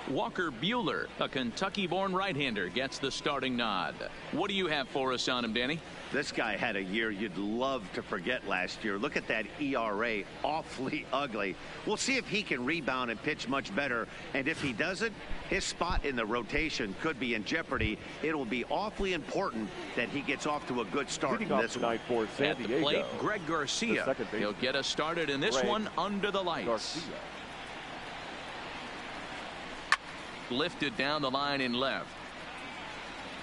Walker Buehler, a Kentucky-born right-hander, gets the starting nod. What do you have for us on him, Danny? This guy had a year you'd love to forget last year. Look at that ERA, awfully ugly. We'll see if he can rebound and pitch much better. And if he doesn't, his spot in the rotation could be in jeopardy. It will be awfully important that he gets off to a good start in this one. At the plate, Greg Garcia. He'll get us started in this one under the lights. Lifted down the line in left.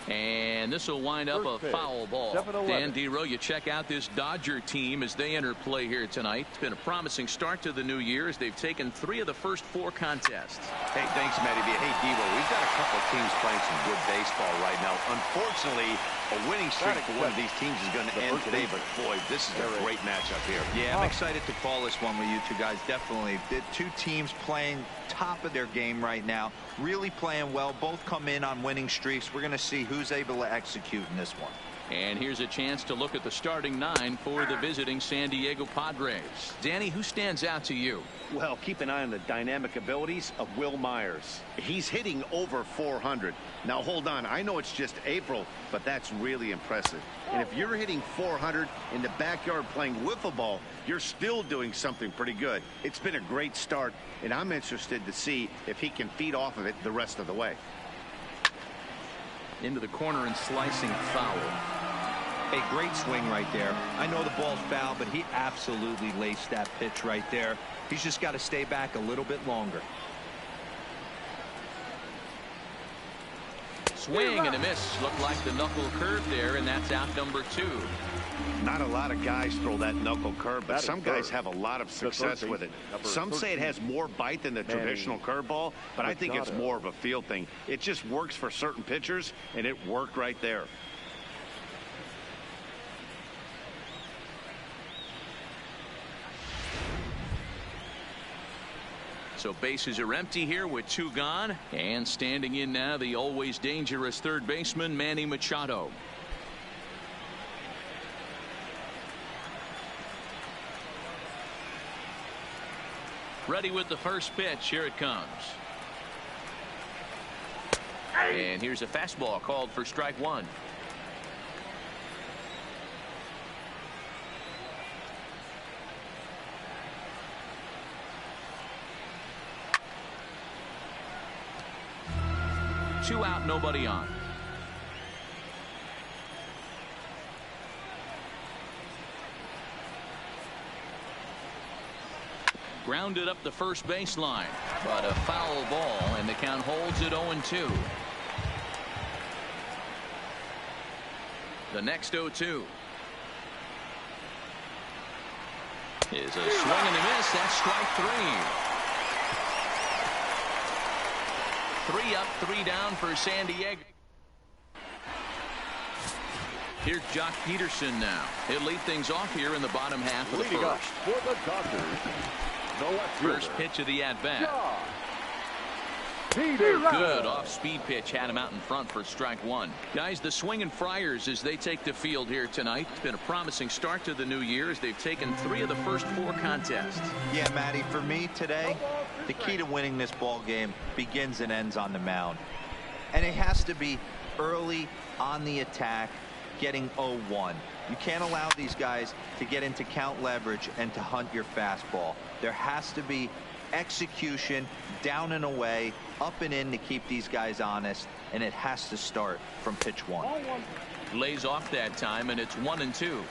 And this will wind up a foul ball. Dan Dero, you check out this Dodger team as they enter play here tonight. It's been a promising start to the new year as they've taken 3 of the first 4 contests. Hey, thanks, Matty B. Hey, Dero, we've got a couple of teams playing some good baseball right now. Unfortunately, a winning streak for one of these teams is going to end today, but boy, this is a great matchup here. Yeah, I'm excited to call this one with you two guys. Definitely. The 2 teams playing top of their game right now, really playing well. Both come in on winning streaks. We're going to see who's able to execute in this one. And here's a chance to look at the starting 9 for the visiting San Diego Padres. Danny, who stands out to you? Well, keep an eye on the dynamic abilities of Will Myers. He's hitting over 400. Now, hold on. I know it's just April, but that's really impressive. And if you're hitting 400 in the backyard playing wiffle ball, you're still doing something pretty good. It's been a great start, and I'm interested to see if he can feed off of it the rest of the way. Into the corner and slicing foul. A great swing right there. I know the ball's foul, but he absolutely laced that pitch right there. He's just got to stay back a little bit longer. Swing and a miss. Looked like the knuckle curve there, and that's out number 2. Not a lot of guys throw that knuckle curve, but some guys have a lot of success with it. Some say it has more bite than the traditional curveball, but I think it's more of a feel thing. It just works for certain pitchers, and it worked right there. So bases are empty here with 2 gone. And standing in now, the always dangerous third baseman, Manny Machado. Ready with the first pitch. Here it comes. And here's a fastball called for strike 1. Two out, nobody on. Grounded up the first baseline, but a foul ball, and the count holds at 0-2. The next 0-2 is a swing and a miss. That's strike 3. 3 up, 3 down for San Diego. Here's Jock Peterson now. He'll lead things off here in the bottom half of the first. For the Dodgers, first pitch of the at-bat. Good off-speed pitch had him out in front for strike 1. Guys, the Swinging Friars as they take the field here tonight. It's been a promising start to the new year as they've taken 3 of the first 4 contests. Yeah, Matty, for me today, the key to winning this ball game begins and ends on the mound. And it has to be early on the attack, getting 0-1. You can't allow these guys to get into count leverage and to hunt your fastball. There has to be execution down and away, up and in to keep these guys honest, and it has to start from pitch 1. Lays off that time, and it's 1-2.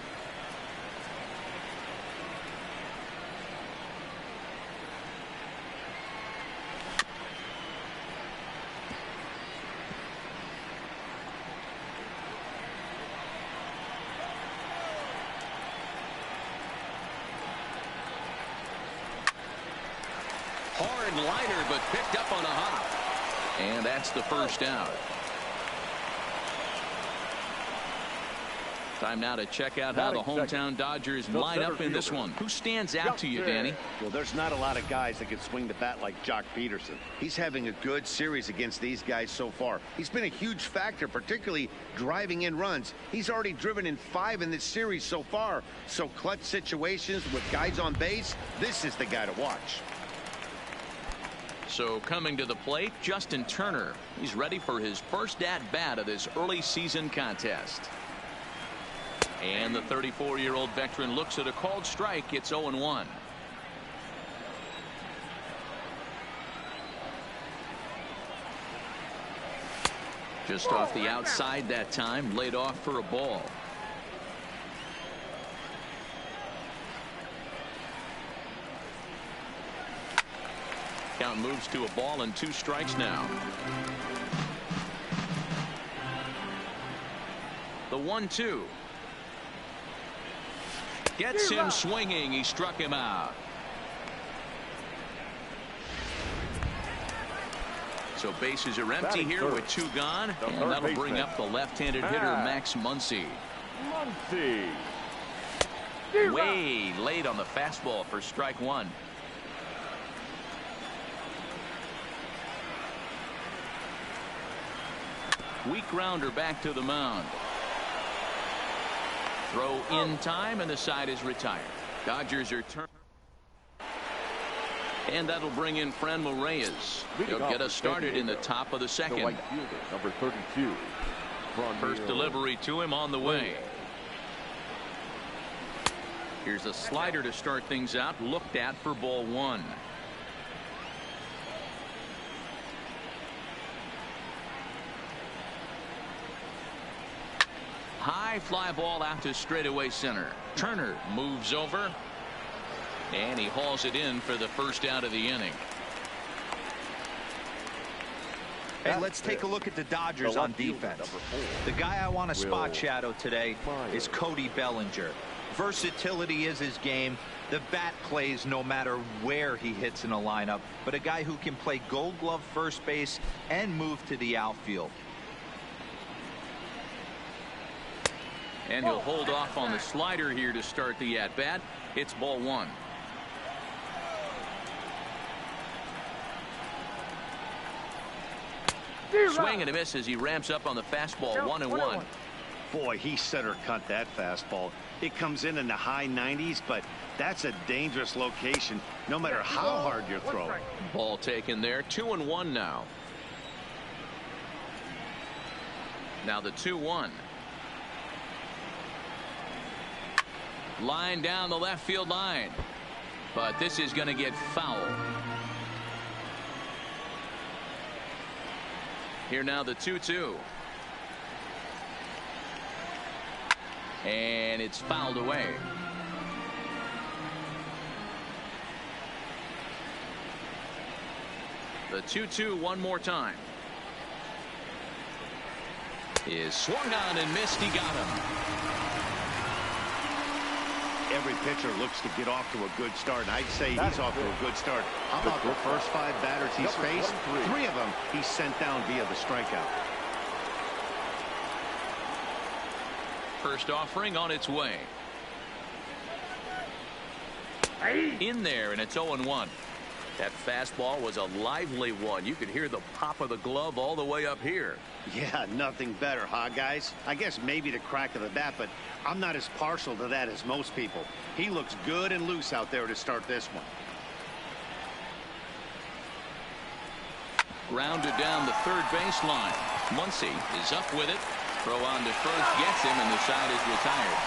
Hard liner, but picked up on a hop. And that's the first out. Time now to check out how the hometown Dodgers line up in this one. Who stands out to you, Danny? Well, there's not a lot of guys that can swing the bat like Jock Peterson. He's having a good series against these guys so far. He's been a huge factor, particularly driving in runs. He's already driven in 5 in this series so far. So clutch situations with guys on base, this is the guy to watch. So coming to the plate, Justin Turner. He's ready for his first at-bat of this early season contest. And the 34-year-old veteran looks at a called strike. It's 0-1. Just off the outside that time, laid off for a ball. Count moves to a ball and 2 strikes now. The 1-2. Gets him swinging. He struck him out. So bases are empty here with 2 gone. And that'll bring up the left-handed hitter Max Muncy. Way late on the fastball for strike 1. Weak grounder back to the mound. Throw in time, and the side is retired. Dodgers are turning. And that'll bring in Franmil Reyes. He'll get us started in the top of the second. Number 32. First delivery to him on the way. Here's a slider to start things out. Looked at for ball 1. High fly ball out to straightaway center. Turner moves over. And he hauls it in for the first out of the inning. Hey, let's take a look at the Dodgers on defense. The guy I want to spot shadow today is Cody Bellinger. Versatility is his game. The bat plays no matter where he hits in a lineup, but a guy who can play Gold Glove first base and move to the outfield. And he'll hold off on the slider here to start the at-bat. It's ball 1. Swing and a miss as he ramps up on the fastball. 1-1. Boy, he center cut that fastball. It comes in the high 90s, but that's a dangerous location no matter how hard you're throwing. Ball taken there. 2-1 now. Now the 2-1. Line down the left field line. But this is going to get foul. Here now the 2-2. And it's fouled away. The 2-2 one more time. Is swung on and missed. He got him. Every pitcher looks to get off to a good start, and I'd say he's off to a good start. How about the first 5 batters he's faced? 3 of them he's sent down via the strikeout. First offering on its way. In there, and it's 0-1. That fastball was a lively one. You could hear the pop of the glove all the way up here. Yeah, nothing better, huh, guys? I guess maybe the crack of the bat, but I'm not as partial to that as most people. He looks good and loose out there to start this one. Grounded down the third baseline. Muncy is up with it. Throw on to first gets him, and the side is retired.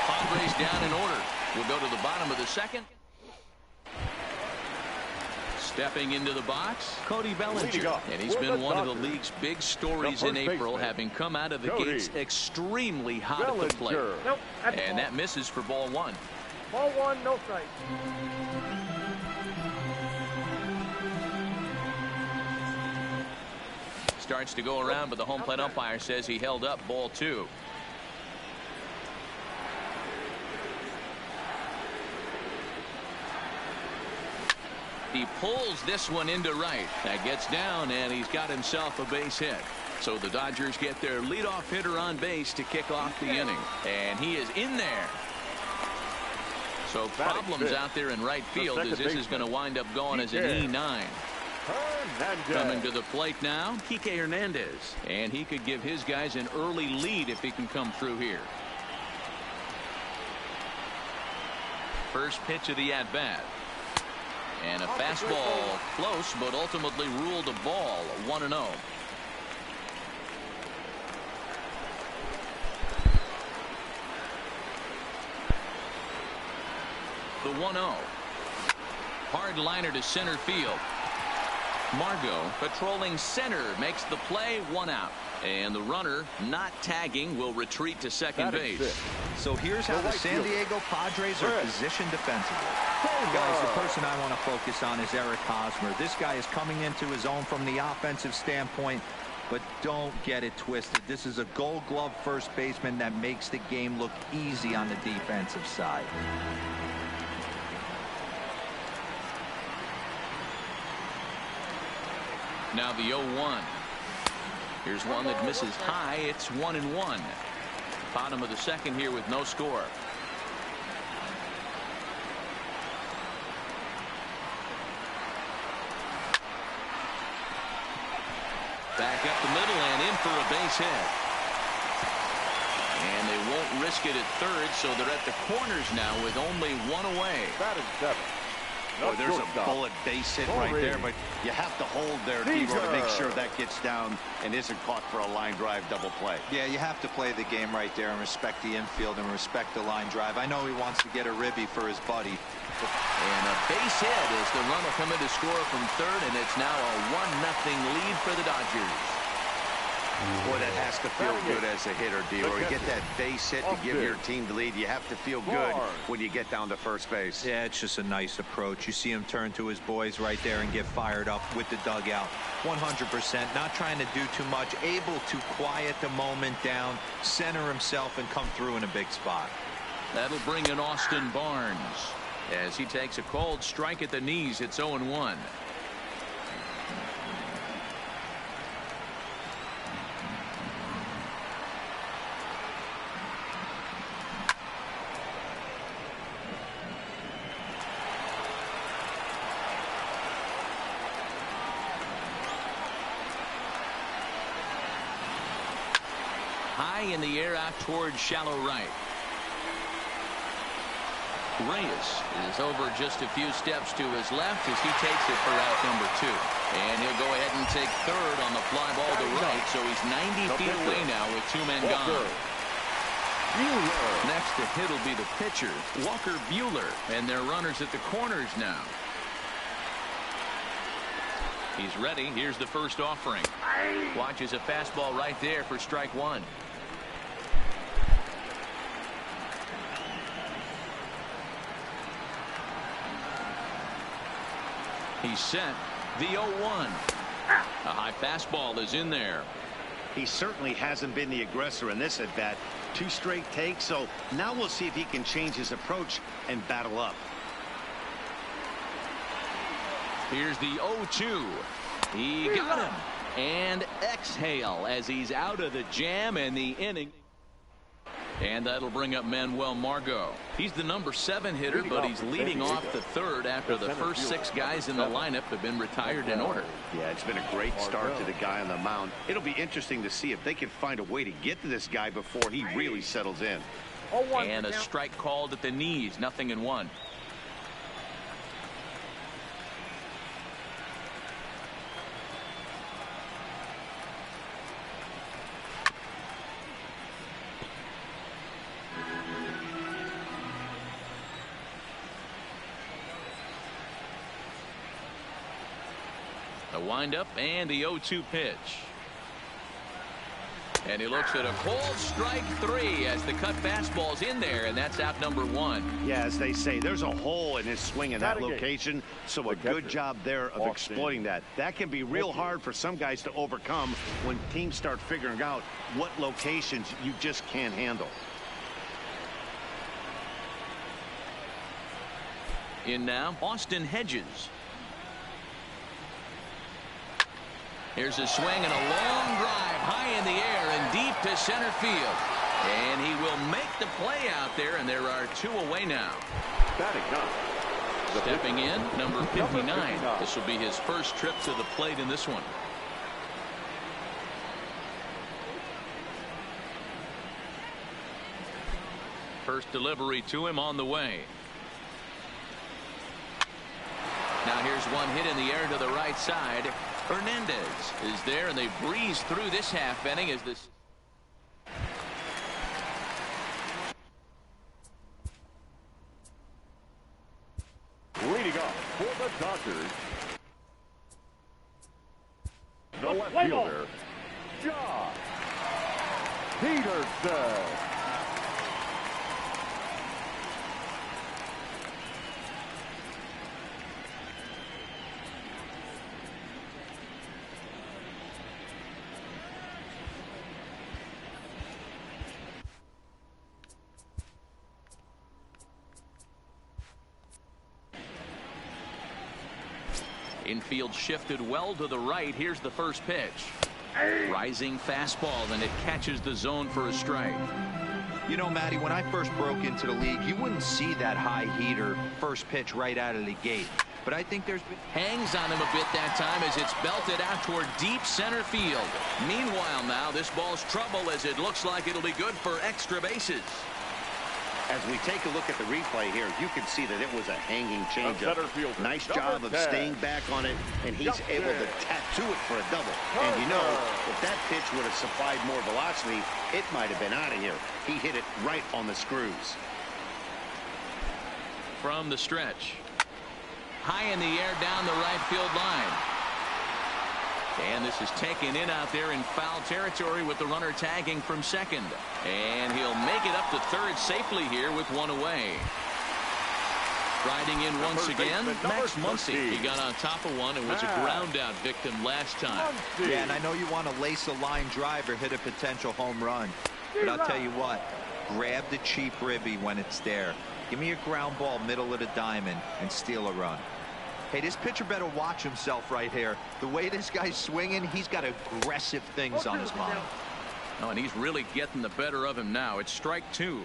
Padres down in order. We'll go to the bottom of the second. Stepping into the box, Cody Bellinger. And he's been one of the league's big stories in April, having come out of the gates extremely hot at the plate. And that misses for ball 1. Ball 1, no strike. Starts to go around, but the home plate umpire says he held up ball 2. He pulls this one into right. That gets down, and he's got himself a base hit. So the Dodgers get their leadoff hitter on base to kick off the inning. And he is in there. So problems out there in right field as this is going to wind up going as an E9. Coming to the plate now, Kike Hernandez. And he could give his guys an early lead if he can come through here. First pitch of the at-bat. And a fastball close, but ultimately ruled a ball. 1-0. The 1-0. Hard liner to center field. Margot patrolling center makes the play. 1 out. And the runner not tagging will retreat to second base. So here's how the San Diego Padres are positioned defensively. Guys, the person I want to focus on is Eric Hosmer. This guy is coming into his own from the offensive standpoint, but don't get it twisted. This is a Gold Glove first baseman that makes the game look easy on the defensive side. Now the 0-1. Here's one that misses high. It's 1-1. Bottom of the second here with no score. Back up the middle and in for a base hit. And they won't risk it at third, so they're at the corners now with only 1 away. Batting 7. Boy, there's a bullet base hit right there, but you have to hold there, Devo, to make sure that gets down and isn't caught for a line drive double play. Yeah, you have to play the game right there and respect the infield and respect the line drive. I know he wants to get a ribby for his buddy. And a base hit as the run will come in to score from third, and it's now a 1-0 lead for the Dodgers. Boy, that has to feel good as a hitter, Devo. You get that base hit to give your team the lead. You have to feel good when you get down to first base. Yeah, it's just a nice approach. You see him turn to his boys right there and get fired up with the dugout. 100%, not trying to do too much, able to quiet the moment down, center himself, and come through in a big spot. That'll bring in Austin Barnes as he takes a cold strike at the knees. It's 0-1. High in the air out towards shallow right. Reyes is over just a few steps to his left as he takes it for out number 2. And he'll go ahead and take third on the fly ball to right, so he's 90 feet away now with 2 men gone. Next to hit will be the pitcher, Walker Buehler, and their runners at the corners now. He's ready. Here's the first offering. Watches a fastball right there for strike 1. He's set. The 0-1. A high fastball is in there. He certainly hasn't been the aggressor in this at bat. 2 straight takes, so now we'll see if he can change his approach and battle up. Here's the 0-2. He got him. And exhale as he's out of the jam and the inning. And that'll bring up Manuel Margot. He's the number 7 hitter, but he's leading off the third after the first 6 guys in the lineup have been retired in order. Yeah, it's been a great start to the guy on the mound. It'll be interesting to see if they can find a way to get to this guy before he really settles in. And a strike called at the knees. 0-1. The windup and the 0-2 pitch. And he looks at a cold strike 3 as the cut fastball's in there, and that's out number 1. Yeah, as they say, there's a hole in his swing in that location, so a good job there of exploiting that. That can be real hard for some guys to overcome when teams start figuring out what locations you just can't handle. In now, Austin Hedges. Here's a swing and a long drive high in the air and deep to center field. And he will make the play out there, and there are 2 away now. Stepping in, number 59. This will be his first trip to the plate in this one. First delivery to him on the way. Now here's one hit in the air to the right side. Hernandez is there, and they breeze through this half inning as this. Leading off for the Dodgers, the left fielder, Josh Peterson. Infield shifted well to the right. Here's the first pitch. Rising fastball, and it catches the zone for a strike. You know, Matty, when I first broke into the league, you wouldn't see that high heater first pitch right out of the gate. But I think there's been... Hangs on him a bit that time as it's belted out toward deep center field. Meanwhile, now this ball's trouble as it looks like it'll be good for extra bases. As we take a look at the replay here, you can see that it was a hanging changeup. Nice job of staying back on it, and he's able to tattoo it for a double. And you know, if that pitch would have supplied more velocity, it might have been out of here. He hit it right on the screws. From the stretch. High in the air down the right field line. And this is taken in out there in foul territory with the runner tagging from second. And he'll make it up to third safely here with one away. Riding in once again, Max Muncy. He got on top of one and was a ground out victim last time. Yeah, and I know you want to lace a line drive or hit a potential home run. But I'll tell you what, grab the cheap ribby when it's there. Give me a ground ball middle of the diamond and steal a run. Hey, this pitcher better watch himself right here. The way this guy's swinging, he's got aggressive things on his mind. Oh, and he's really getting the better of him now. It's strike two.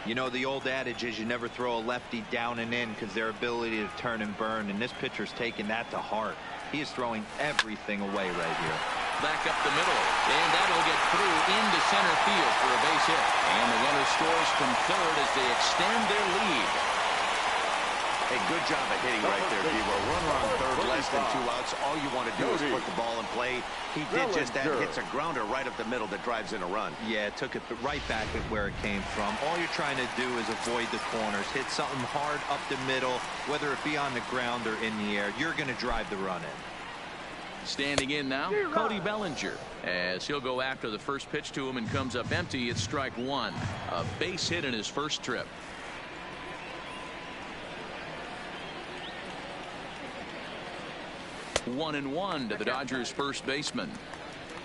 You know, the old adage is you never throw a lefty down and in because their ability to turn and burn, and this pitcher's taking that to heart. He is throwing everything away right here. Back up the middle, and that'll get through into center field for a base hit. And the runner scores from third as they extend their lead. Hey, good job at hitting right there, Debo. Runner on third, less than 2 outs. All you want to do is put the ball in play. He did just that. Hits a grounder right up the middle that drives in a run. Yeah, took it right back at where it came from. All you're trying to do is avoid the corners. Hit something hard up the middle, whether it be on the ground or in the air. You're going to drive the run in. Standing in now, Cody Bellinger, as he'll go after the first pitch to him and comes up empty. It's strike one. A base hit in his first trip. 1-1 to the Dodgers first baseman.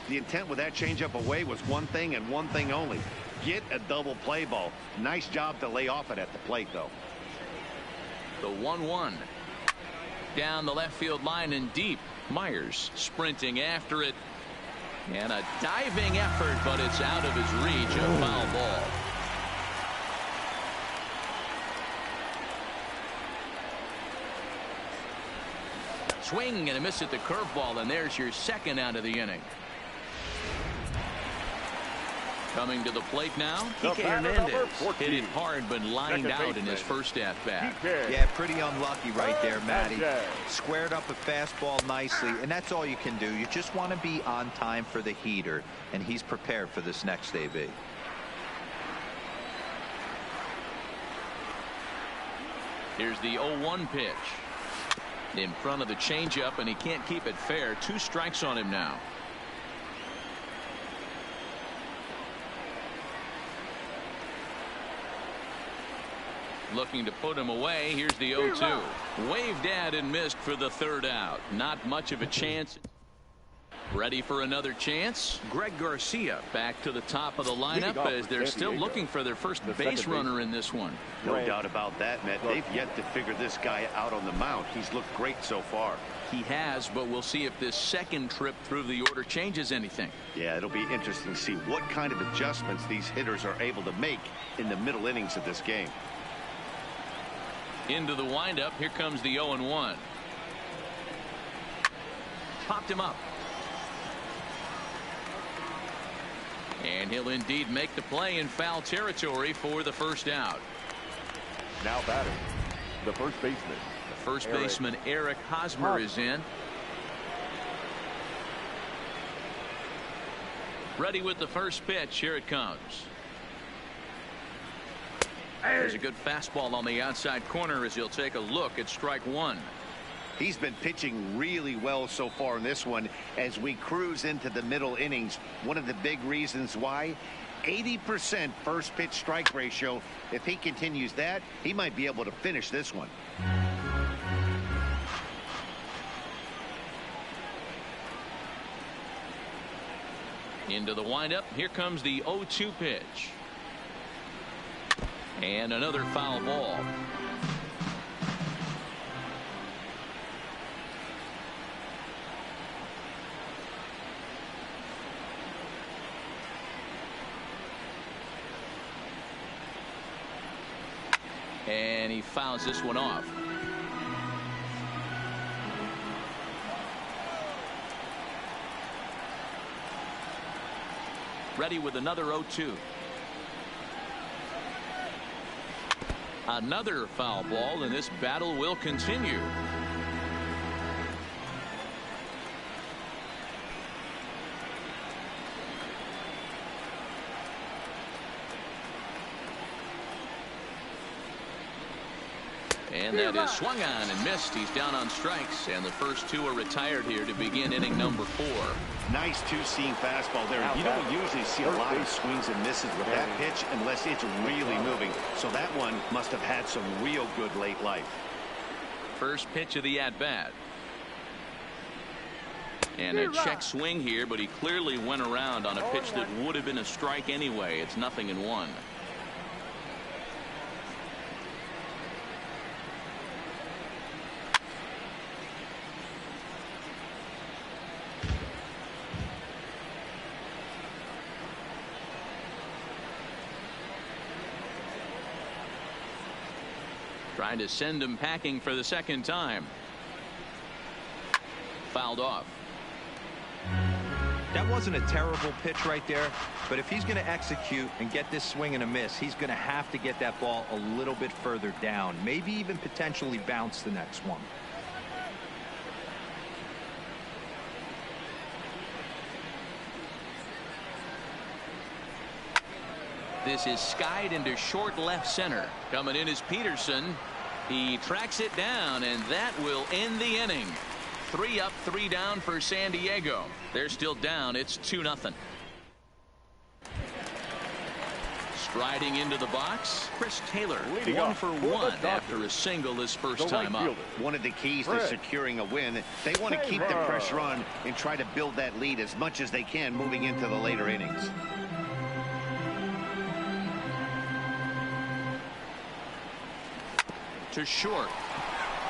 The intent with that changeup away was one thing and one thing only. Get a double play ball. Nice job to lay off it at the plate, though. The 1-1. Down the left field line and deep. Myers sprinting after it. And a diving effort, but it's out of his reach. A foul ball. Swing and a miss at the curveball, and there's your second out of the inning. Coming to the plate now, Kike Hernandez hit it hard but lined out in his first at-bat. Yeah, pretty unlucky right there, Matty. Squared up a fastball nicely, and that's all you can do. You just want to be on time for the heater, and he's prepared for this next AB. Here's the 0-1 pitch. In front of the changeup, and he can't keep it fair. 2 strikes on him now. Looking to put him away. Here's the 0-2. Waved at and missed for the third out. Not much of a chance. Ready for another chance. Greg Garcia back to the top of the lineup as they're still looking for their first base runner in this one. No doubt about that, Matt. They've yet to figure this guy out on the mound. He's looked great so far. He has, but we'll see if this second trip through the order changes anything. Yeah, it'll be interesting to see what kind of adjustments these hitters are able to make in the middle innings of this game. Into the windup. Here comes the 0-1. Popped him up. And he'll indeed make the play in foul territory for the first out. Now batting, the first baseman, The first baseman Eric Hosmer is in. Ready with the first pitch. Here it comes. There's a good fastball on the outside corner as he'll take a look at strike one. He's been pitching really well so far in this one as we cruise into the middle innings. One of the big reasons why, 80% first pitch strike ratio. If he continues that, he might be able to finish this one. Into the windup. Here comes the 0-2 pitch. And another foul ball. And he fouls this one off. Ready with another 0-2. Another foul ball, and this battle will continue. And that is swung on and missed. He's down on strikes, and the first two are retired here to begin inning number 4. Nice two-seam fastball there. You don't usually see a lot of swings and misses with that pitch unless it's really moving. So that one must have had some real good late life. First pitch of the at-bat. And a check swing here, but he clearly went around on a pitch that would have been a strike anyway. It's 0-1. Trying to send him packing for the second time. Fouled off. That wasn't a terrible pitch right there, but if he's going to execute and get this swing and a miss, he's going to have to get that ball a little bit further down, maybe even potentially bounce the next one. This is skied into short left center. Coming in is Peterson. He tracks it down, and that will end the inning. 3 up, 3 down for San Diego. They're still down. It's 2-0. Striding into the box, Chris Taylor, 1 for 1 after a single his first time up. One of the keys to securing a win, they want to keep the pressure on and try to build that lead as much as they can moving into the later innings. To short.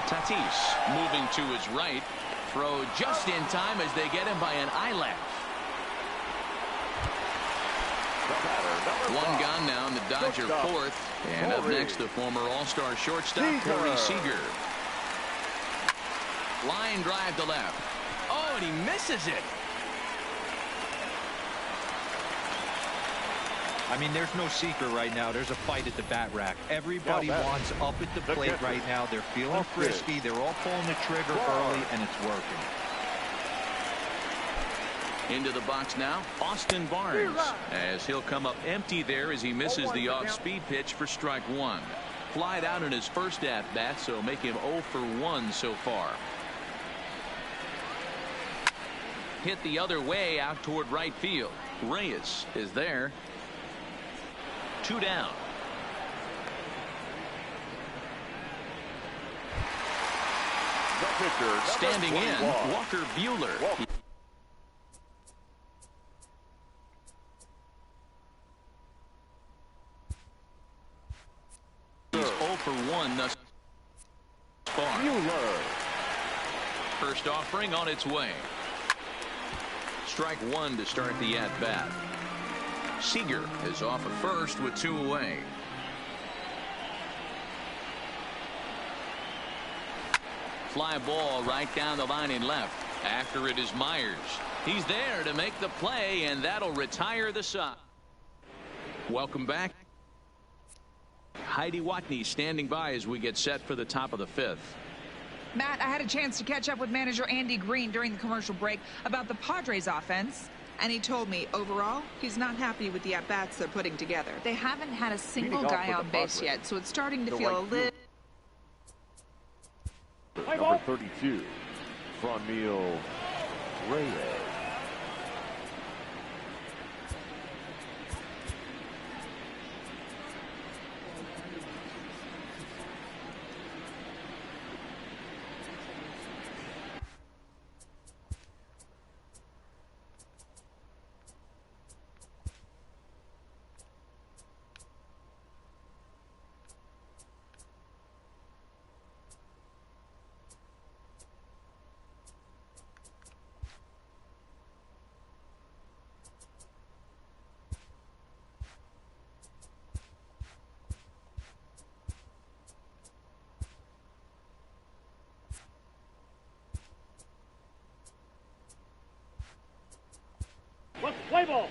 Tatis moving to his right. Throw just in time as they get him by an eyelash. One gone now in the Dodger fourth. And up next, the former All-Star shortstop, Corey Seager. Line drive to left. Oh, and he misses it. I mean, there's no secret right now. There's a fight at the bat rack. Everybody wants up at the plate right now. They're feeling frisky. They're all pulling the trigger early, and it's working. Into the box now, Austin Barnes, as he'll come up empty there as he misses the off-speed pitch for strike 1. Flied out in his first at-bat, so make him 0 for 1 so far. Hit the other way out toward right field. Reyes is there. 2 down. Standing in, Walker Buehler. He's 0 for 1 thus far. First offering on its way. Strike 1 to start the at-bat. Seager is off at first with 2 away. Fly ball right down the line in left. After it is Myers. He's there to make the play, and that'll retire the side. Welcome back. Heidi Watney standing by as we get set for the top of the 5th. Matt, I had a chance to catch up with manager Andy Green during the commercial break about the Padres offense, and he told me overall he's not happy with the at-bats they're putting together. They haven't had a single guy on base yet, so it's starting to feel a little... Number 32, Franmil Reyes. Let's play ball.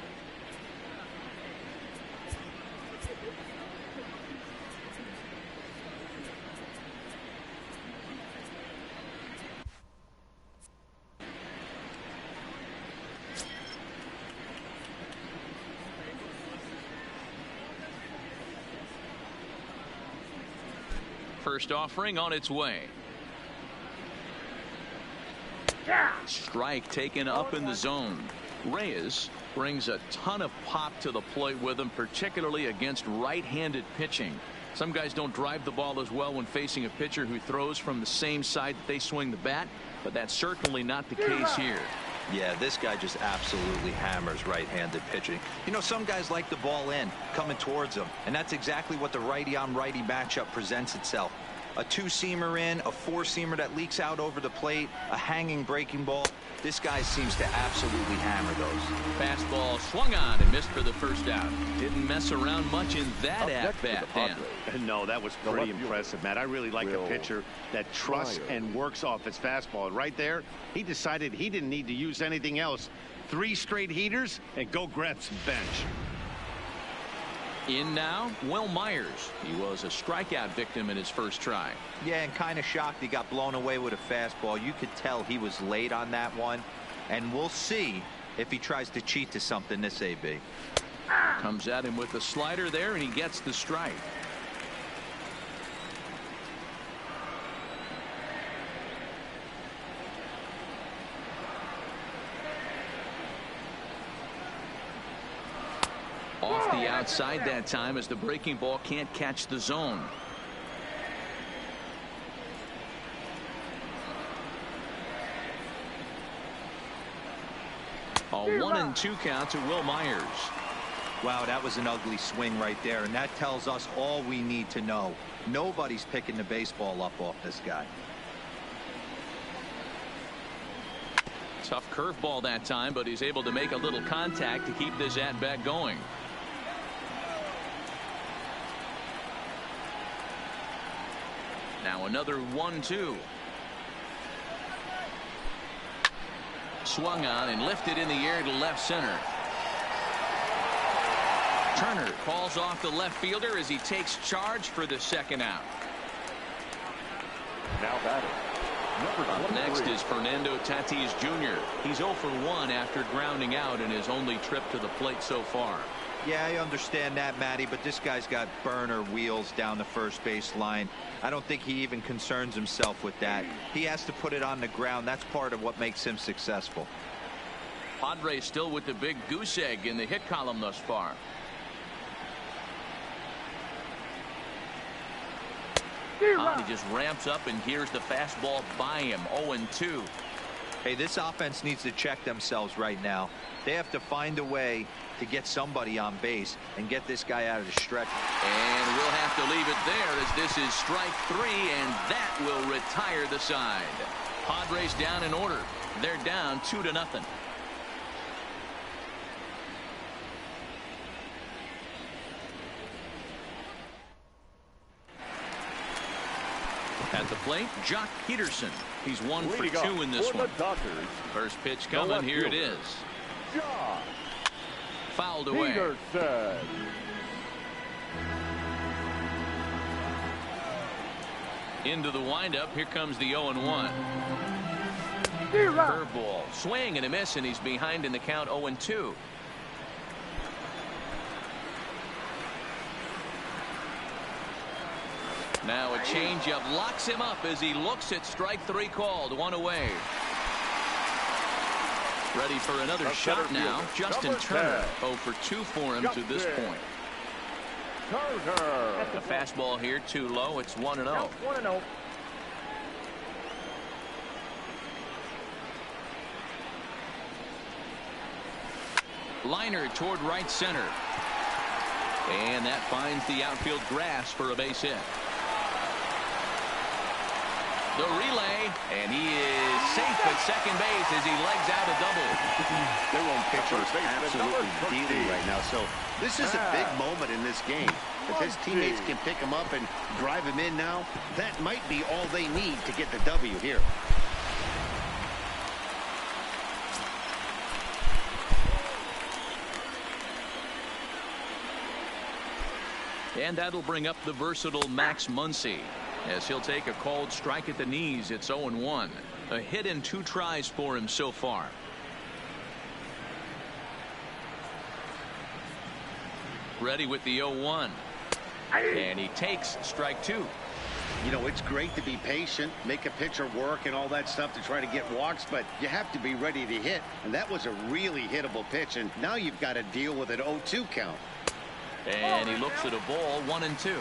First offering on its way. Strike taken up in the zone. Reyes brings a ton of pop to the plate with him, particularly against right-handed pitching. Some guys don't drive the ball as well when facing a pitcher who throws from the same side that they swing the bat, but that's certainly not the case here. Yeah, this guy just absolutely hammers right-handed pitching. You know, some guys like the ball in, coming towards them, and that's exactly what the righty-on-righty matchup presents itself. A two-seamer in, a four-seamer that leaks out over the plate, a hanging breaking ball. This guy seems to absolutely hammer those. Fastball swung on and missed for the first out. Didn't mess around much in that at-bat, Dan. No, that was pretty impressive, Matt. I really like a pitcher that trusts and works off his fastball. And right there, he decided he didn't need to use anything else. 3 straight heaters and go grab some bench. In now, Will Myers. He was a strikeout victim in his first try. Yeah, and kind of shocked he got blown away with a fastball. You could tell he was late on that one. And we'll see if he tries to cheat to something this AB. Comes at him with the slider there, and he gets the strike. Off the outside that time as the breaking ball can't catch the zone. A 1-2 count to Will Myers. Wow, that was an ugly swing right there, and that tells us all we need to know. Nobody's picking the baseball up off this guy. Tough curveball that time, but he's able to make a little contact to keep this at-bat going. Now another 1-2. Swung on and lifted in the air to left center. Turner calls off the left fielder as he takes charge for the second out. Now batting. Up next is Fernando Tatis Jr. He's 0 for 1 after grounding out in his only trip to the plate so far. Yeah, I understand that, Matty, but this guy's got burner wheels down the first base line. I don't think he even concerns himself with that. He has to put it on the ground. That's part of what makes him successful. Padres still with the big goose egg in the hit column thus far. He just ramps up, and here's the fastball by him. 0-2. Hey, this offense needs to check themselves right now. They have to find a way to get somebody on base and get this guy out of the stretch. And we'll have to leave it there as this is strike 3, and that will retire the side. Padres down in order. They're down 2-0. At the plate, Jock Peterson. He's 1 for 2 in this one. First pitch coming. Here it is. Fouled away. Into the windup. Here comes the 0-1. Curveball. Swing and a miss, and he's behind in the count 0-2. Now a changeup locks him up as he looks at strike 3 called. 1 away. Ready for another shot now. Justin Turner. 0 for 2 for him to this point. The fastball here too low. It's 1-0. 1-0. Liner toward right center. And that finds the outfield grass for a base hit. The relay, and he is safe at second base as he legs out a double. Their own pitcher is absolutely dealing right now. So this is a big moment in this game. If his teammates can pick him up and drive him in now, that might be all they need to get the W here. And that'll bring up the versatile Max Muncy, as he'll take a called strike at the knees. It's 0-1. A hit in 2 tries for him so far. Ready with the 0-1. And he takes strike 2. You know, it's great to be patient, make a pitcher work and all that stuff to try to get walks, but you have to be ready to hit. And that was a really hittable pitch, and now you've got to deal with an 0-2 count. And he looks at a ball, 1-2.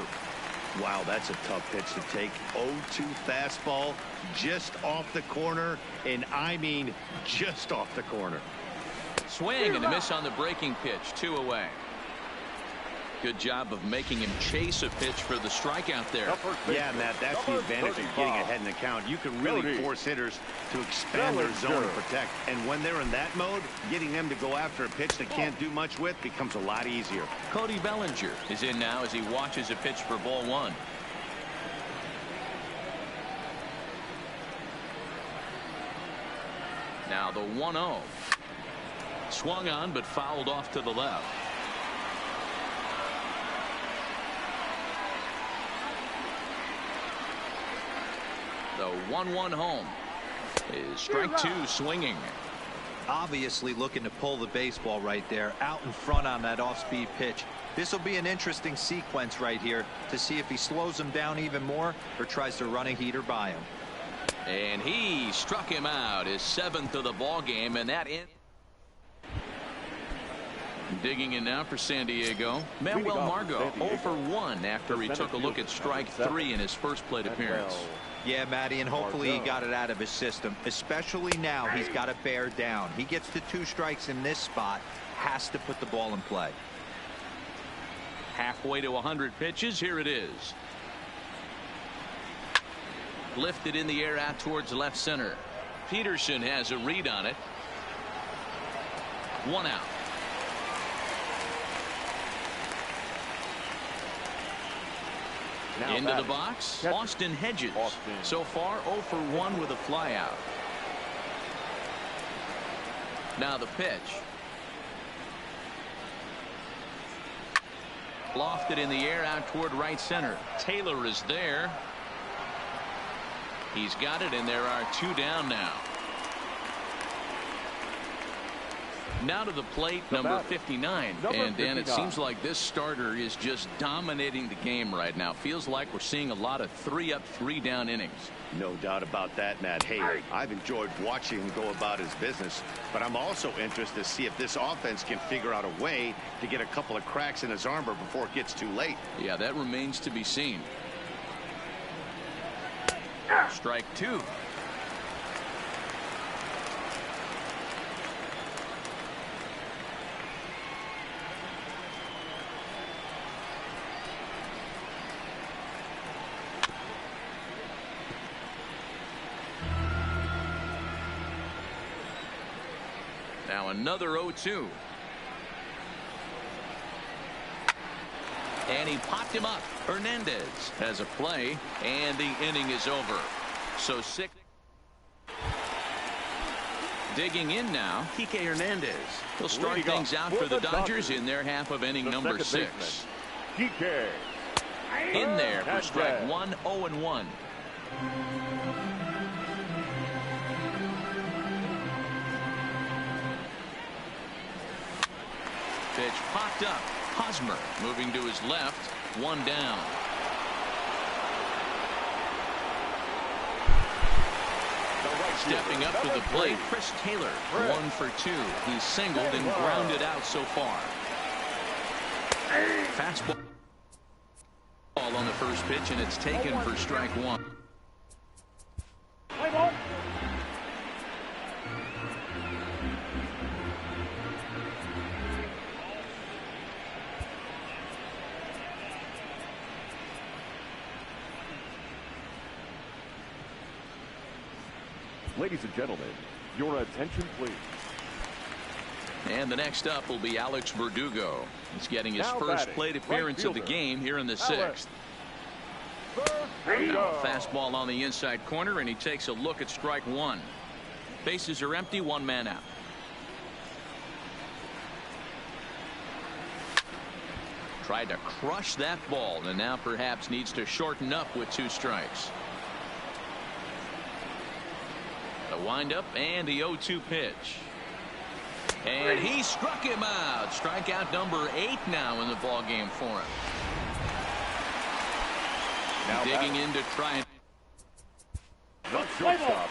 Wow, that's a tough pitch to take. 0-2 fastball just off the corner, and I mean just off the corner. Swing and a miss on the breaking pitch. 2 away. Good job of making him chase a pitch for the strikeout there. Yeah, Matt, that's the advantage of getting ahead in the count. You can really force hitters to expand their zone and protect. And when they're in that mode, getting them to go after a pitch they can't do much with becomes a lot easier. Cody Bellinger is in now as he watches a pitch for ball 1. Now the 1-0. Swung on but fouled off to the left. The 1-1 home is strike 2 swinging. Obviously looking to pull the baseball right there out in front on that off-speed pitch. This will be an interesting sequence right here to see if he slows him down even more or tries to run a heater by him. And he struck him out, his 7th of the ball game, and that in. Digging in now for San Diego, Manuel Margot 0 for 1 after he took a look at strike 3 in his first plate appearance. Yeah, Matty, and hopefully he got it out of his system, especially now he's got to bear down. He gets the 2 strikes in this spot, has to put the ball in play. Halfway to 100 pitches. Here it is. Lifted in the air out towards left center. Peterson has a read on it. 1 out. Into the box, Austin Hedges. So far 0 for 1 with a flyout. Now the pitch. Lofted in the air out toward right center. Taylor is there. He's got it, and there are 2 down now. Now to the plate, number 59. And Dan, it seems like this starter is just dominating the game right now. Feels like we're seeing a lot of 3-up, 3-down innings. No doubt about that, Matt. Hey, I've enjoyed watching him go about his business, but I'm also interested to see if this offense can figure out a way to get a couple of cracks in his armor before it gets too late. Yeah, that remains to be seen. Strike 2. Now another 0-2. And he popped him up. Hernandez has a play, and the inning is over. So 6. Digging in now, Kike Hernandez. He'll start things out for the Dodgers in their half of inning number 6. Kike. In there for strike 1, 0-1. Pitch popped up. Hosmer moving to his left. One down. Stepping up to the plate, Chris Taylor. 1 for 2. He's singled and grounded out so far. Fastball on the first pitch, and it's taken for strike 1. Play ball. Ladies and gentlemen, your attention, please. And the next up will be Alex Verdugo. He's getting his first plate appearance of the game here in the 6th. Now a fastball on the inside corner, and he takes a look at strike 1. Bases are empty, 1 man out. Tried to crush that ball, and now perhaps needs to shorten up with 2 strikes. The windup and the 0-2 pitch. And he struck him out. Strikeout number 8 now in the ball game for him. Now digging in to try and. The shortstop,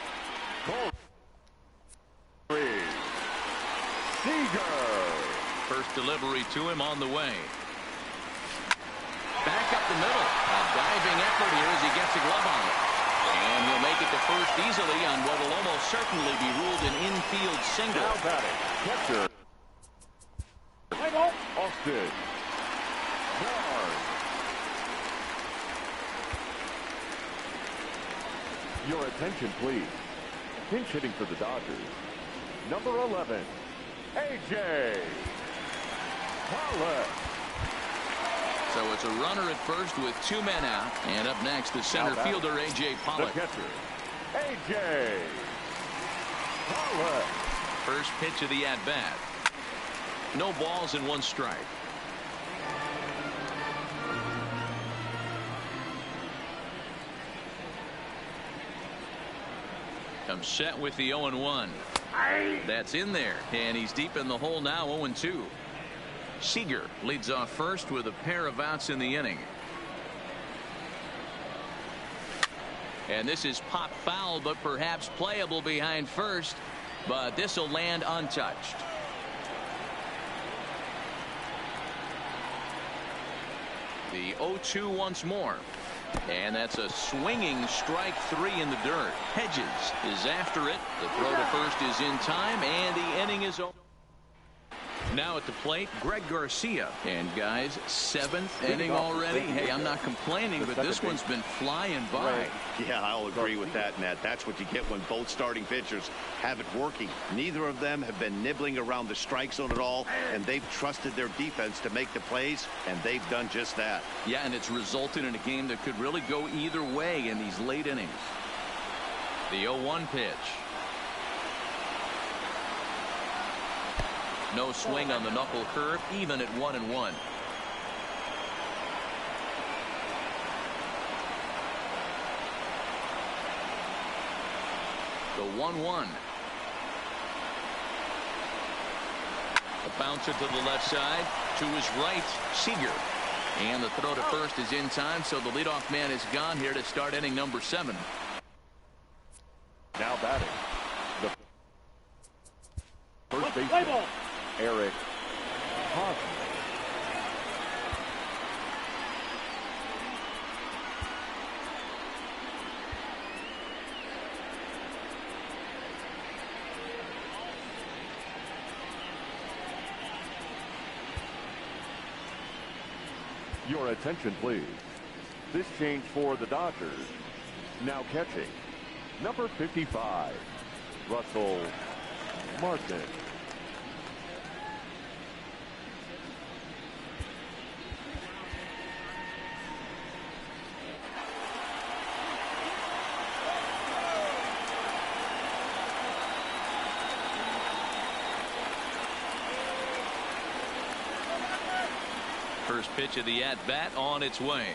Seager. First delivery to him on the way. Back up the middle. A diving effort here as he gets a glove on it. And he'll make it to first easily on what will almost certainly be ruled an infield single. Now batting, catcher. Play ball. Austin Barnes. Your attention, please. Pinch hitting for the Dodgers. Number 11, A.J. Pollock. So it's a runner at first with 2 men out. And up next, the center fielder, A.J. Pollock. The catcher, A.J. Pollock. First pitch of the at-bat. No balls and 1 strike. Comes set with the 0-1. That's in there. And he's deep in the hole now, 0-2. Seager leads off first with a pair of outs in the inning. And this is pop foul, but perhaps playable behind first. But this will land untouched. The 0-2 once more. And that's a swinging strike 3 in the dirt. Hedges is after it. The throw to first is in time, and the inning is over. Now at the plate, Greg Garcia. And guys, 7th inning already. Hey, I'm not complaining, but this one's been flying by. Yeah, I'll agree with that, Matt. That's what you get when both starting pitchers have it working. Neither of them have been nibbling around the strike zone at all, and they've trusted their defense to make the plays, and they've done just that. Yeah, and it's resulted in a game that could really go either way in these late innings. The 0-1 pitch. No swing on the knuckle curve, even at 1-1. The 1-1. A bouncer to the left side. To his right, Seager. And the throw to first is in time, so the leadoff man is gone here to start inning number 7. Now batting, the first baseman, Eric Hosmer. Your attention, please. This change for the Dodgers. Now catching, number 55, Russell Martin. First pitch of the at-bat on its way.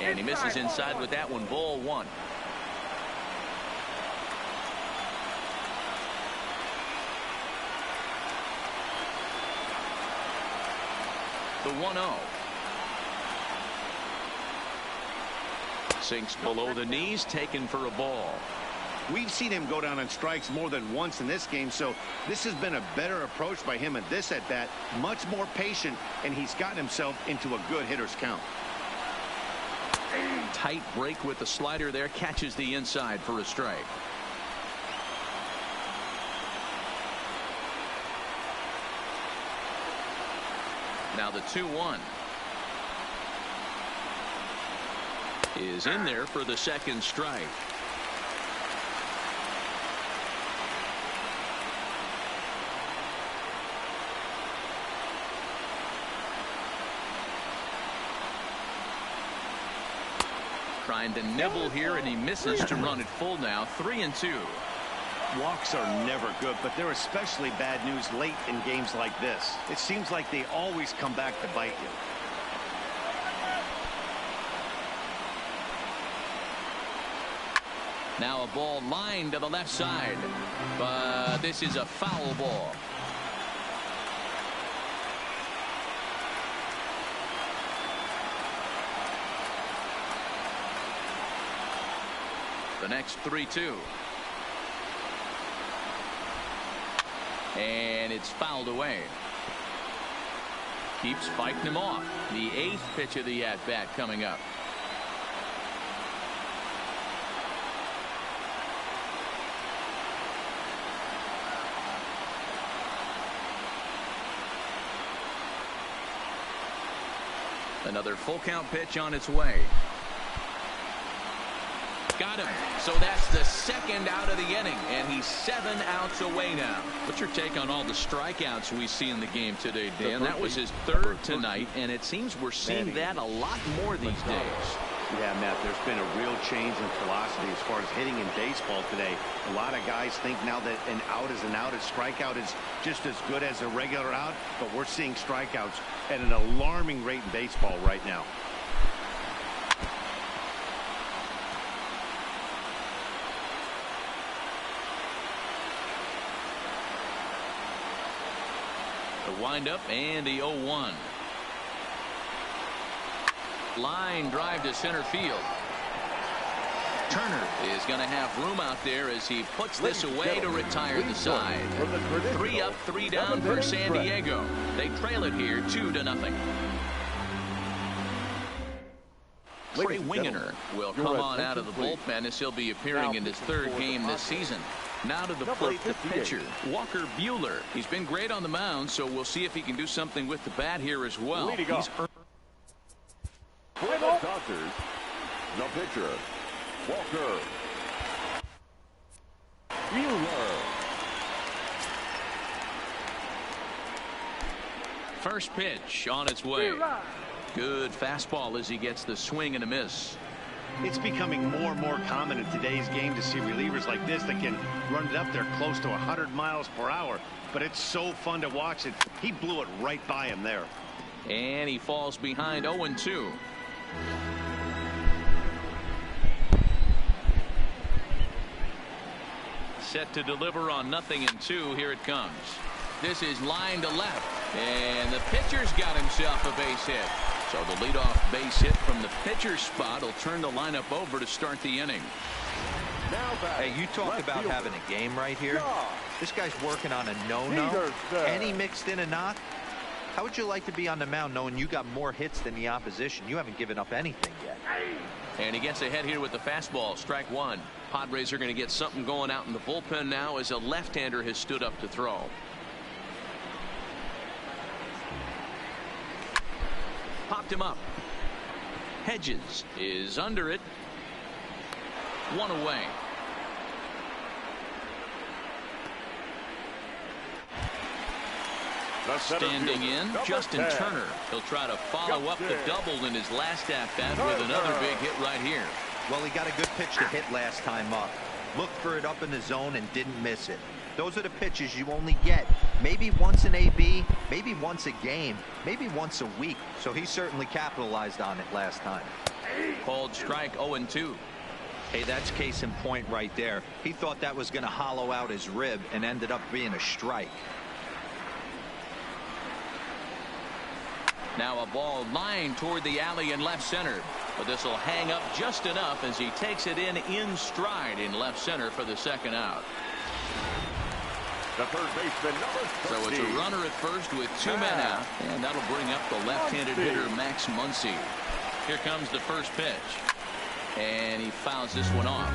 And he misses inside with that one. Ball one. The 1-0. Sinks below the knees, taken for a ball. We've seen him go down on strikes more than once in this game, so this has been a better approach by him at this at-bat. Much more patient, and he's gotten himself into a good hitter's count. Tight break with the slider there, catches the inside for a strike. Now the 2-1 is in there for the second strike. Trying to nibble here, and he misses to run it full now. 3-2. Walks are never good, but they're especially bad news late in games like this. It seems like they always come back to bite you. Now a ball lined to the left side, but this is a foul ball. The next 3-2. And it's fouled away. Keeps fighting him off. The 8th pitch of the at-bat coming up. Another full count pitch on its way. Got him. So that's the second out of the inning, and he's 7 outs away now. What's your take on all the strikeouts we see in the game today, Dan? That was his 3rd tonight, and it seems we're seeing that a lot more these days. Yeah, Matt, there's been a real change in philosophy as far as hitting in baseball today. A lot of guys think now that an out is an out. A strikeout is just as good as a regular out, but we're seeing strikeouts at an alarming rate in baseball right now. The windup and the 0-1. Line drive to center field. Turner is going to have room out there as he puts this away to retire the side. 3 up, 3 down for San Diego. They trail it here 2-0. Trey Wingener will come on out of the bullpen as he'll be appearing in his 3rd game this season. Now to the plate, the pitcher, Walker Buehler. He's been great on the mound, so we'll see if he can do something with the bat here as well. For the Dodgers, the pitcher, Walker Buehler. First pitch on its way. Good fastball as he gets the swing and a miss. It's becoming more and more common in today's game to see relievers like this that can run it up there close to 100 miles per hour. But it's so fun to watch it. He blew it right by him there. And he falls behind 0-2. Set to deliver on 0-2. Here it comes. This is line to left. And the pitcher's got himself a base hit. So the leadoff base hit from the pitcher's spot will turn the lineup over to start the inning. Hey, you talk about having a game right here. This guy's working on a no-no, and he mixed in a knock. How would you like to be on the mound knowing you got more hits than the opposition? You haven't given up anything yet. And he gets ahead here with the fastball. Strike one. Padres are going to get something going out in the bullpen now as a left-hander has stood up to throw. Popped him up. Hedges is under it. 1 away. Standing in, Justin Turner. He'll try to follow up the double in his last at-bat with another big hit right here. Well, he got a good pitch to hit last time up. Looked for it up in the zone and didn't miss it. Those are the pitches you only get maybe once in AB, maybe once a game, maybe once a week. So he certainly capitalized on it last time. Called strike 0-2. Hey, that's case in point right there. He thought that was going to hollow out his rib and ended up being a strike. Now a ball lined toward the alley in left center. But this will hang up just enough as he takes it in stride in left center for the second out. The third baseman, number 13. So it's a runner at first with 2 men out. And that'll bring up the left-handed hitter Max Muncy. Here comes the first pitch. And he fouls this one off.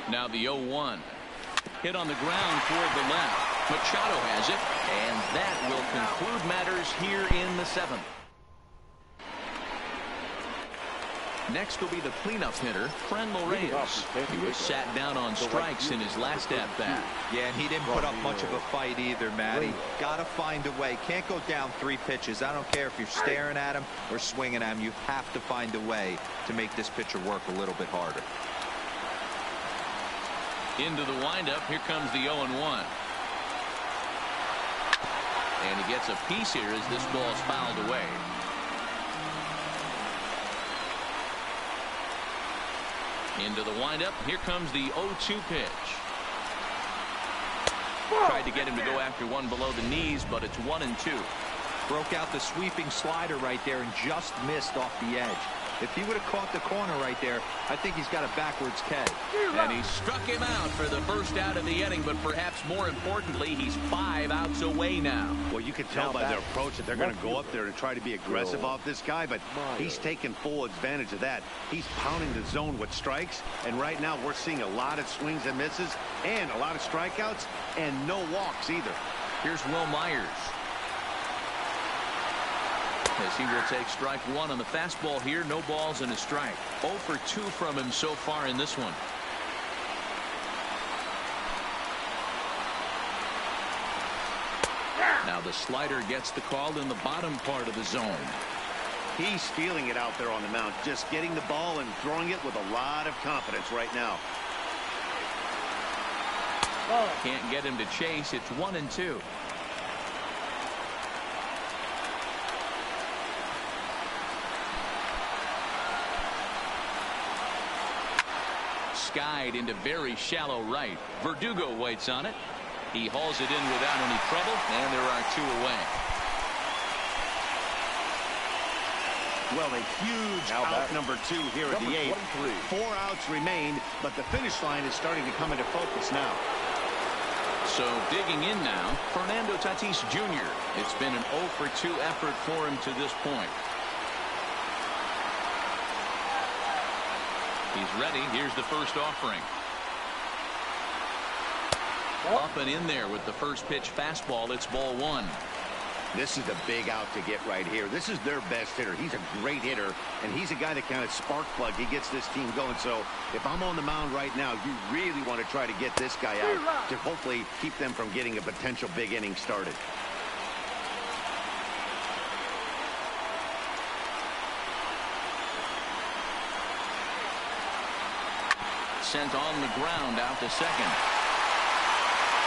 Now the 0-1. Hit on the ground toward the left. Machado has it. And that will conclude matters here in the 7th. Next will be the cleanup hitter, Franmil Reyes. He was sat down on strikes in his last at-bat. Yeah, and he didn't put up much of a fight either, Matty. Got to find a way. Can't go down 3 pitches. I don't care if you're staring at him or swinging at him. You have to find a way to make this pitcher work a little bit harder. Into the windup. Here comes the 0-1. And he gets a piece here as this ball is fouled away. Into the windup. Here comes the 0-2 pitch. Tried to get him to go after one below the knees, but it's 1-2. Broke out the sweeping slider right there and just missed off the edge. If he would have caught the corner right there, I think he's got a backwards K. And he struck him out for the first out of the inning, but perhaps more importantly, he's 5 outs away now. Well, you can tell by their approach that they're going to go up there and try to be aggressive off this guy, but he's taking full advantage of that. He's pounding the zone with strikes, and right now we're seeing a lot of swings and misses and a lot of strikeouts and no walks either. Here's Wil Myers. As he will take strike 1 on the fastball here. No balls and a strike. 0 for 2 from him so far in this one. Now the slider gets the call in the bottom part of the zone. He's feeling it out there on the mound, just getting the ball and throwing it with a lot of confidence right now. Can't get him to chase. It's 1-2. Skied into very shallow right. Verdugo waits on it. He hauls it in without any trouble, and there are 2 away. Well, a huge out number 2 here at the 8th. 4 outs remain, but the finish line is starting to come into focus now. So digging in now, Fernando Tatis Jr. It's been an 0 for 2 effort for him to this point. He's ready. Here's the first offering. Up and in there with the first pitch fastball. It's ball 1. This is a big out to get right here. This is their best hitter. He's a great hitter, and he's a guy that kind of spark plug. He gets this team going. So if I'm on the mound right now, you really want to try to get this guy out to hopefully keep them from getting a potential big inning started. Sent on the ground out to second.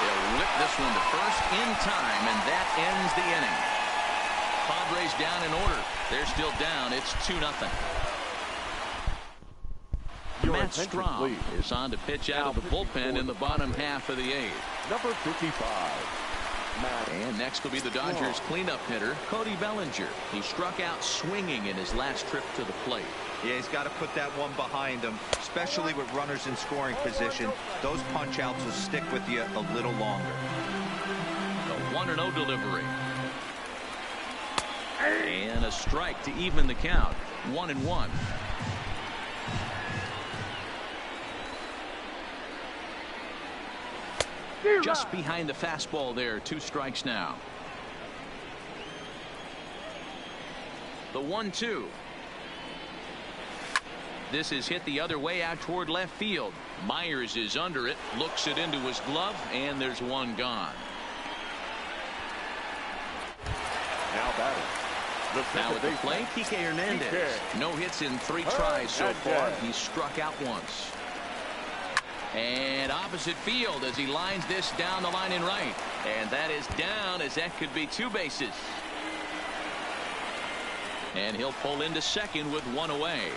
They'll whip this one to first in time, and that ends the inning. Padres down in order. They're still down. It's 2-0. Matt Strahm is on to pitch out of the bullpen in the bottom half of the 8th. Number 55. And next will be the Dodgers cleanup hitter, Cody Bellinger. He struck out swinging in his last trip to the plate. Yeah, he's got to put that one behind him, especially with runners in scoring position. Those punch outs will stick with you a little longer. The 1-0 delivery. And a strike to even the count. 1-1. Just behind the fastball there. 2 strikes now. The 1-2. This is hit the other way out toward left field. Myers is under it, looks it into his glove, and there's 1 gone. Now batting. Now at the plate, Kike Hernandez. No hits in 3 tries so far. He's struck out once. And opposite field as he lines this down the line in right. And that is down, as that could be 2 bases. And he'll pull into second with 1 away.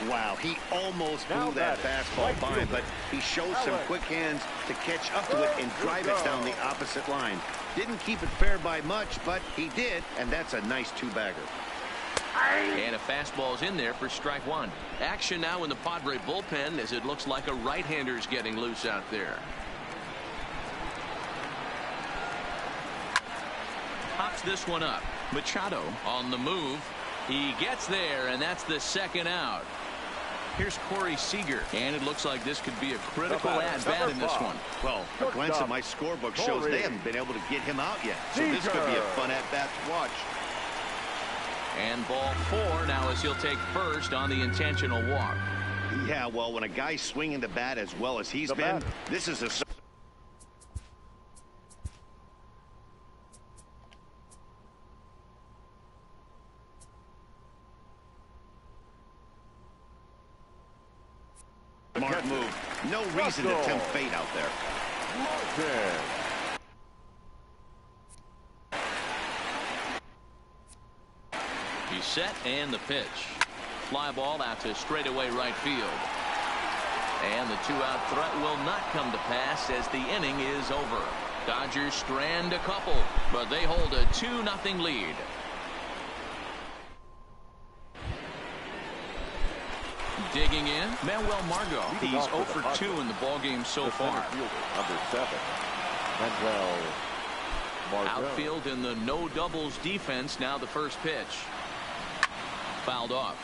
Wow, he almost blew that fastball by, but he shows some quick hands to catch up to it and drive it down the opposite line. Didn't keep it fair by much, but he did, and that's a nice 2-bagger. And a fastball's in there for strike 1. Action now in the Padre bullpen, as it looks like a right-hander's getting loose out there. Pops this one up. Machado on the move. He gets there, and that's the second out. Here's Corey Seager, and it looks like this could be a critical at-bat in this one. Well, a glance at my scorebook shows they haven't been able to get him out yet, so this could be a fun at-bat to watch. And ball 4 now as he'll take first on the intentional walk. Yeah, well, when a guy's swinging the bat as well as he's been, this is a... Smart move. No reason to tempt fate out there. He's set, and the pitch. Fly ball out to straightaway right field. And the 2-out threat will not come to pass as the inning is over. Dodgers strand a couple, but they hold a 2-0 lead. Digging in, Manuel Margot. He's 0 for 2 in the ballgame so far. Number 7, Manuel Margot. Outfield in the no doubles defense. Now the first pitch. Fouled off.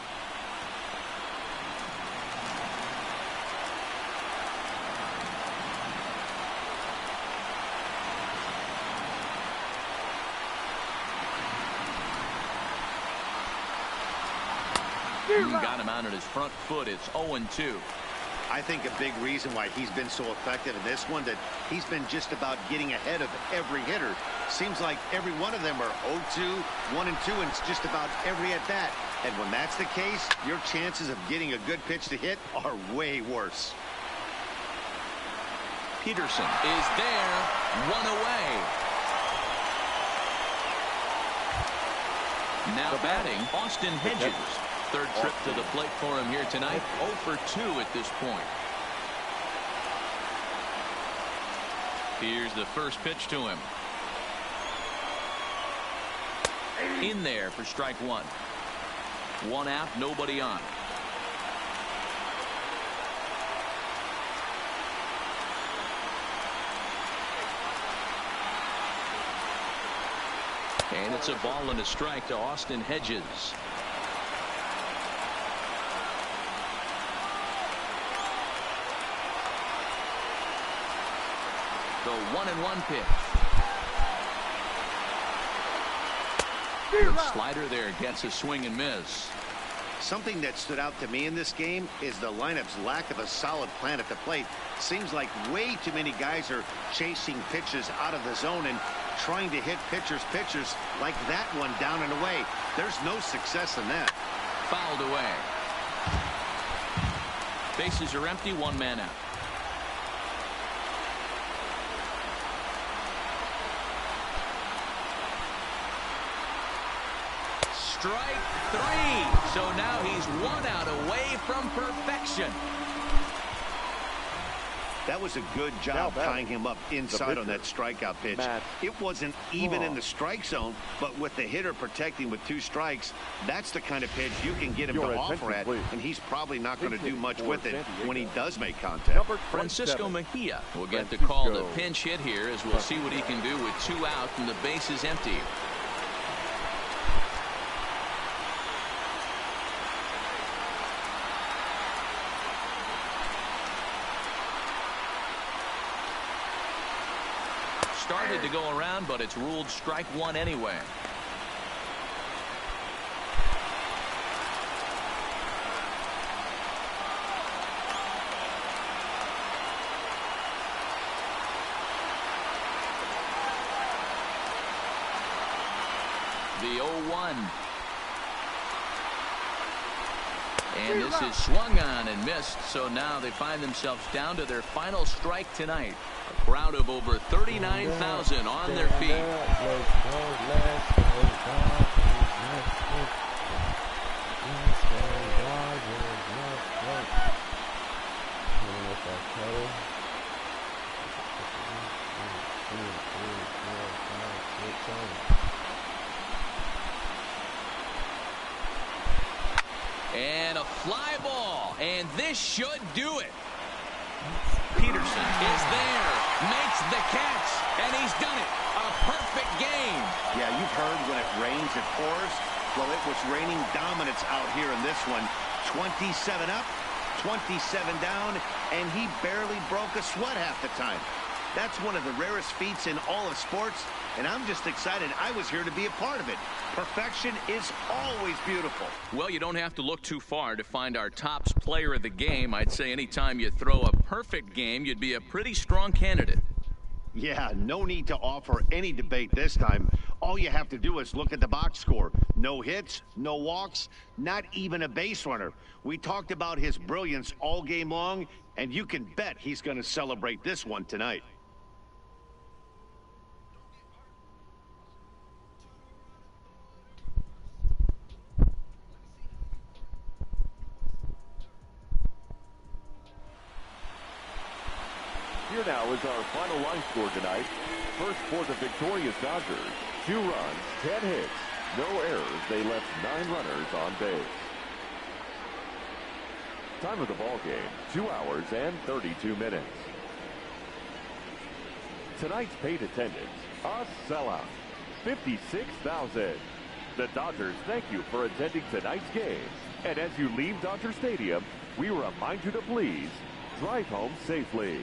Got him out at his front foot. It's 0-2. I think a big reason why he's been so effective in this one, that he's been just about getting ahead of every hitter. Seems like every one of them are 0-2, 1-2, and it's just about every at bat. And when that's the case, your chances of getting a good pitch to hit are way worse. Peterson is there, 1 away. Now batting, Austin Hedges. Third trip to the plate for him here tonight. 0 for 2 at this point. Here's the first pitch to him. In there for strike 1. 1 out, nobody on. And it's a ball and a strike to Austin Hedges. The 1-1 pitch. The slider there gets a swing and miss. Something that stood out to me in this game is the lineup's lack of a solid plan at the plate. Seems like way too many guys are chasing pitches out of the zone and trying to hit pitchers like that one down and away. There's no success in that. Fouled away. Bases are empty, 1 man out. Strike 3. So now he's 1 out away from perfection. That was a good job tying him up inside on that strikeout pitch. It wasn't even in the strike zone, but with the hitter protecting with 2 strikes, that's the kind of pitch you can get him to offer at, and he's probably not going to do much with it when he does make contact. Francisco Mejia will get the call to pinch hit here, as we'll see what he can do with 2 out and the bases empty. Started to go around, but it's ruled strike 1 anyway. The 0-1. And this is swung on and missed, so now they find themselves down to their final strike tonight. A crowd of over 39,000 on their feet. And a fly ball, and this should do it. Peterson is there, makes the catch, and he's done it. A perfect game. Yeah, you've heard when it rains, it pours. Well, it was raining dominance out here in this one. 27 up, 27 down, and he barely broke a sweat half the time. That's one of the rarest feats in all of sports, and I'm just excited I was here to be a part of it. Perfection is always beautiful. Well, you don't have to look too far to find our tops player of the game. I'd say anytime you throw a perfect game, you'd be a pretty strong candidate. Yeah, no need to offer any debate this time. All you have to do is look at the box score. No hits, no walks, not even a base runner. We talked about his brilliance all game long, and you can bet he's going to celebrate this one tonight. Here now is our final line score tonight. First for the victorious Dodgers. 2 runs, 10 hits, no errors. They left 9 runners on base. Time of the ball game, 2 hours and 32 minutes. Tonight's paid attendance, a sellout, 56,000. The Dodgers thank you for attending tonight's game. And as you leave Dodger Stadium, we remind you to please drive home safely.